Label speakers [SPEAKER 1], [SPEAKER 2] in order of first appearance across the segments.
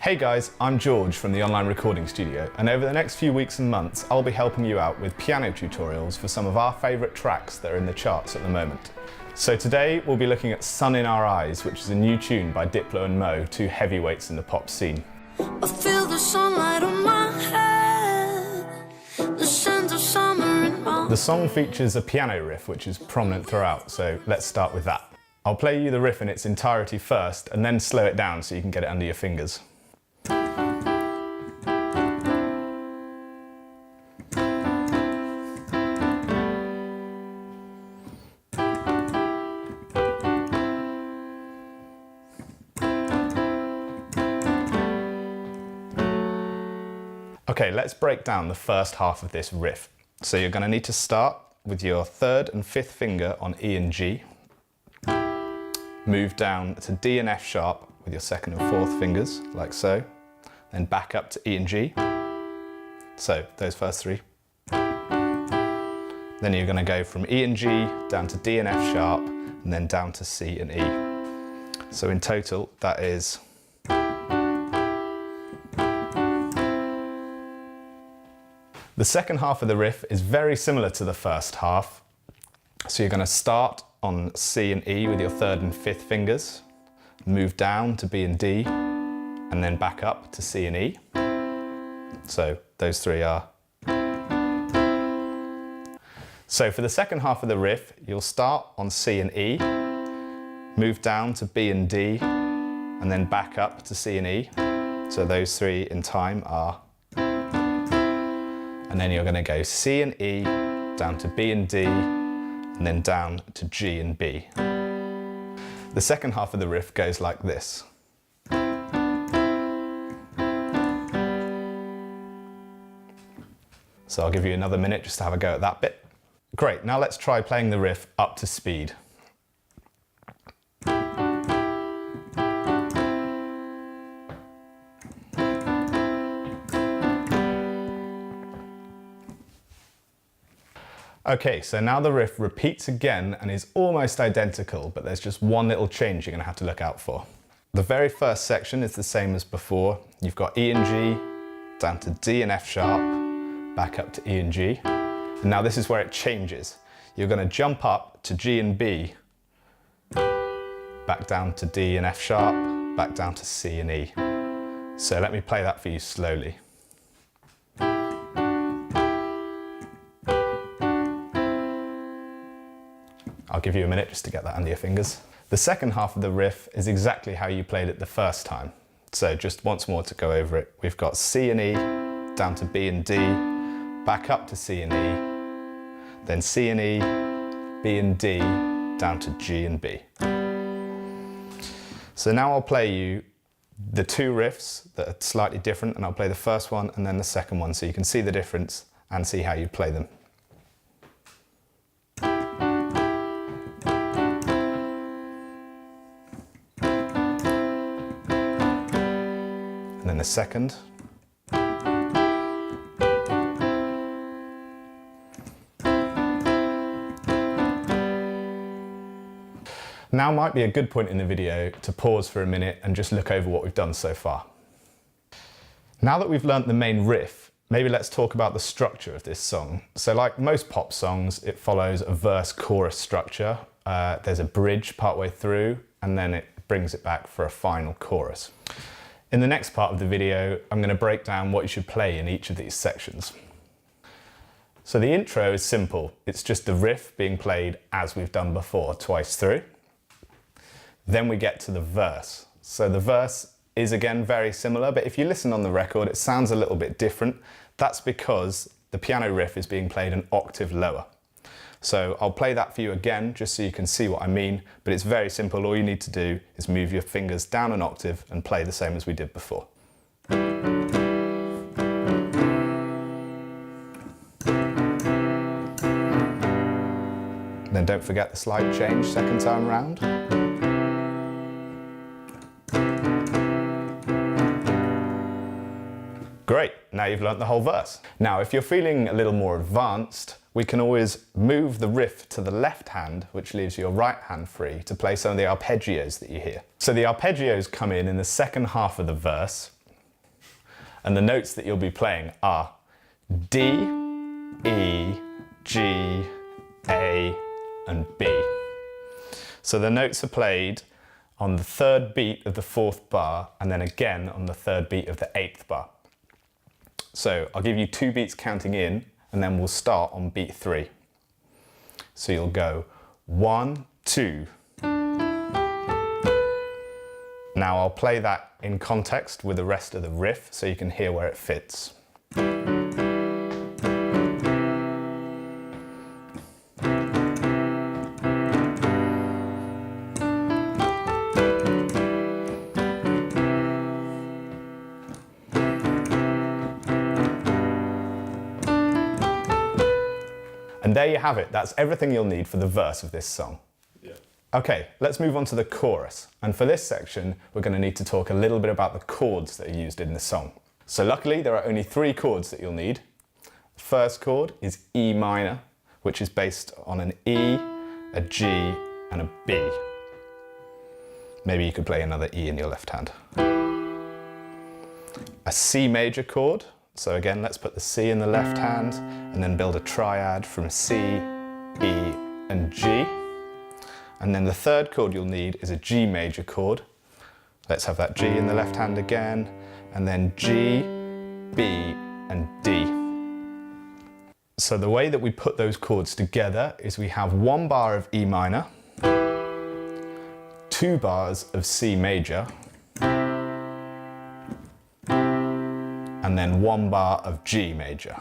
[SPEAKER 1] Hey guys, I'm George from the online recording studio, and over the next few weeks and months I'll be helping you out with piano tutorials for some of our favourite tracks that are in the charts at the moment. So today we'll be looking at Sun in Our Eyes, which is a new tune by Diplo and Mo, two heavyweights in the pop scene.
[SPEAKER 2] I feel the sunlight on my head, the scent of summer in my...
[SPEAKER 1] The song features a piano riff which is prominent throughout, so let's start with that. I'll play you the riff in its entirety first and then slow it down so you can get it under your fingers. Okay, let's break down the first half of this riff. So you're going to need to start with your third and fifth finger on E and G, move down to D and F sharp with your second and fourth fingers, like so, then back up to E and G, so those first three. Then you're going to go from E and G down to D and F sharp, and then down to C and E. So in total, that is... The second half of the riff is very similar to the first half. So you're going to start on C and E with your third and fifth fingers, move down to B and D, and then back up to C and E. So those three are. So for the second half of the riff, you'll start on C and E, move down to B and D, and then back up to C and E. So those three in time are. And then you're going to go C and E, down to B and D, and then down to G and B. The second half of the riff goes like this. So I'll give you another minute just to have a go at that bit. Great, now let's try playing the riff up to speed. Okay, so now the riff repeats again and is almost identical, but there's just one little change you're going to have to look out for. The very first section is the same as before. You've got E and G, down to D and F sharp, back up to E and G. And now this is where it changes. You're going to jump up to G and B, back down to D and F sharp, back down to C and E. So let me play that for you slowly. I'll give you a minute just to get that under your fingers. The second half of the riff is exactly how you played it the first time. So just once more to go over it. We've got C and E, down to B and D, back up to C and E, then C and E, B and D, down to G and B. So now I'll play you the two riffs that are slightly different, and I'll play the first one and then the second one so you can see the difference and see how you play them. And then the second. Now might be a good point in the video to pause for a minute and just look over what we've done so far. Now that we've learnt the main riff, maybe let's talk about the structure of this song. So like most pop songs, it follows a verse-chorus structure. There's a bridge partway through, and then it brings it back for a final chorus. In the next part of the video, I'm going to break down what you should play in each of these sections. So the intro is simple. It's just the riff being played as we've done before, twice through. Then we get to the verse. So the verse is again very similar, but if you listen on the record, it sounds a little bit different. That's because the piano riff is being played an octave lower. So I'll play that for you again, just so you can see what I mean, but it's very simple. All you need to do is move your fingers down an octave and play the same as we did before. Then don't forget the slight change second time round. Great, now you've learnt the whole verse. Now, if you're feeling a little more advanced, we can always move the riff to the left hand, which leaves your right hand free to play some of the arpeggios that you hear. So the arpeggios come in the second half of the verse, And the notes that you'll be playing are D, E, G, A, and B. So the notes are played on the third beat of the fourth bar and then again on the third beat of the eighth bar. So I'll give you 2 beats counting in and then we'll start on beat 3. So you'll go 1, 2. Now I'll play that in context with the rest of the riff so you can hear where it fits. And there you have it. That's everything you'll need for the verse of this song. Okay, let's move on to the chorus. And for this section, we're going to need to talk a little bit about the chords that are used in the song. So luckily, there are only 3 chords that you'll need. The first chord is E minor, which is based on an E, a G, and a B. Maybe you could play another E in your left hand. A C major chord. So again, let's put the C in the left hand and then build a triad from C, E, and G. And then the third chord you'll need is a G major chord. Let's have that G in the left hand again, and then G, B, and D. So the way that we put those chords together is we have 1 bar of E minor, 2 bars of C major, and then 1 bar of G major.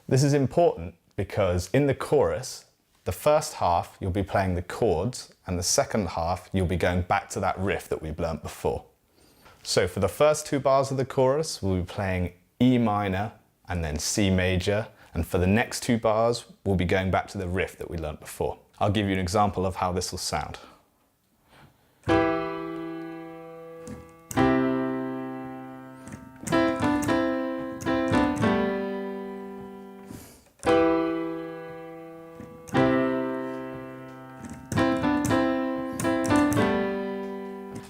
[SPEAKER 1] This is important because in the chorus, the first half you'll be playing the chords and the second half you'll be going back to that riff that we've learnt before. So for the first 2 bars of the chorus, we'll be playing E minor and then C major, and for the next 2 bars, we'll be going back to the riff that we learnt before. I'll give you an example of how this will sound.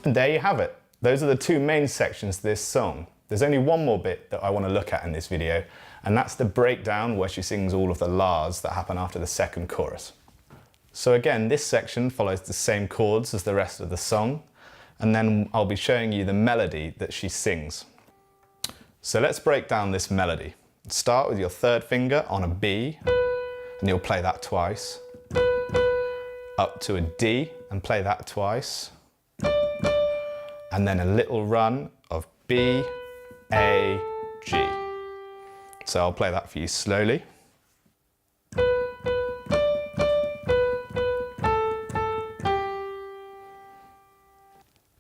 [SPEAKER 1] And there you have it. Those are the 2 main sections to this song. There's only one more bit that I want to look at in this video, and that's the breakdown where she sings all of the la's that happen after the second chorus. So again, this section follows the same chords as the rest of the song, and then I'll be showing you the melody that she sings. So let's break down this melody. Start with your third finger on a B, and you'll play that twice. Up to a D, and play that twice. And then a little run of B, A, G. So I'll play that for you slowly.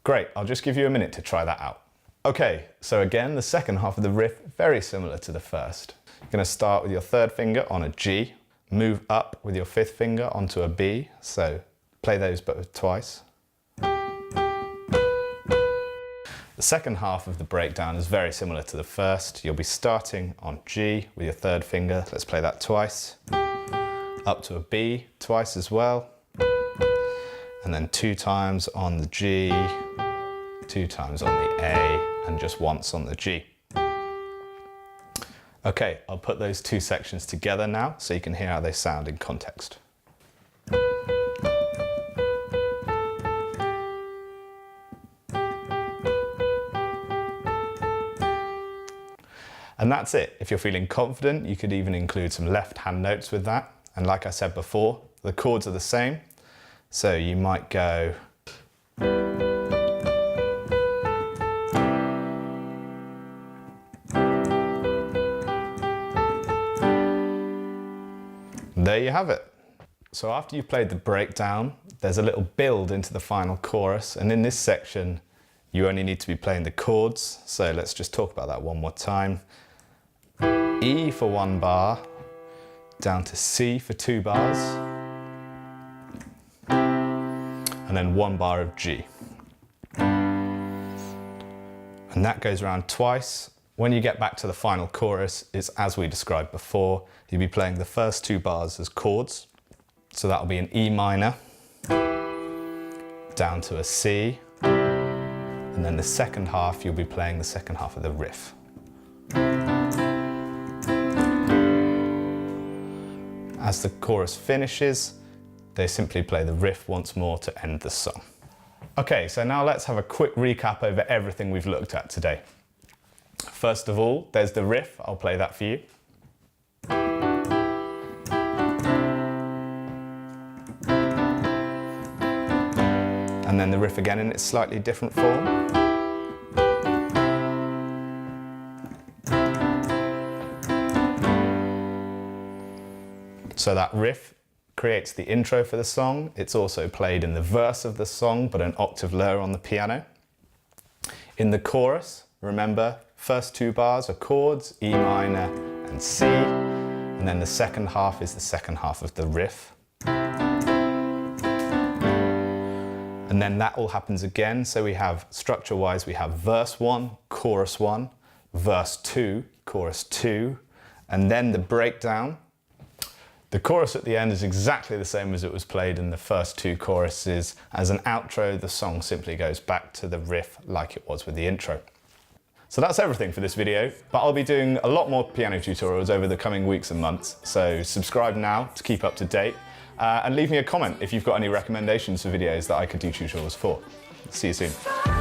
[SPEAKER 1] Great, I'll just give you a minute to try that out. Okay, so again, the second half of the riff, very similar to the first. You're going to start with your third finger on a G, move up with your 5th finger onto a B, so play those both twice. The second half of the breakdown is very similar to the first. You'll be starting on G with your third finger. Let's play that twice. Up to a B twice as well. And then 2 times on the G, 2 times on the A, and just once on the G. Okay, I'll put those 2 sections together now so you can hear how they sound in context. And that's it. If you're feeling confident, you could even include some left-hand notes with that. And like I said before, the chords are the same. So you might go... There you have it. So after you've played the breakdown, there's a little build into the final chorus. And in this section, you only need to be playing the chords. So let's just talk about that one more time. E for 1 bar, down to C for 2 bars, and then 1 bar of G. And that goes around twice. When you get back to the final chorus, it's as we described before. You'll be playing the first 2 bars as chords. So that'll be an E minor, down to a C, and then the second half you'll be playing the second half of the riff. As the chorus finishes, they simply play the riff once more to end the song. Okay, so now let's have a quick recap over everything we've looked at today. First of all, there's the riff. I'll play that for you. And then the riff again in its slightly different form. So that riff creates the intro for the song. It's also played in the verse of the song, but an octave lower on the piano. In the chorus, remember, first two bars are chords, E minor and C, and then the second half is the second half of the riff. And then that all happens again, so we have, structure-wise, we have verse 1, chorus 1, verse 2, chorus 2, and then the breakdown. The chorus at the end is exactly the same as it was played in the first two choruses. As an outro, the song simply goes back to the riff like it was with the intro. So that's everything for this video, but I'll be doing a lot more piano tutorials over the coming weeks and months, so subscribe now to keep up to date, and leave me a comment if you've got any recommendations for videos that I could do tutorials for. See you soon.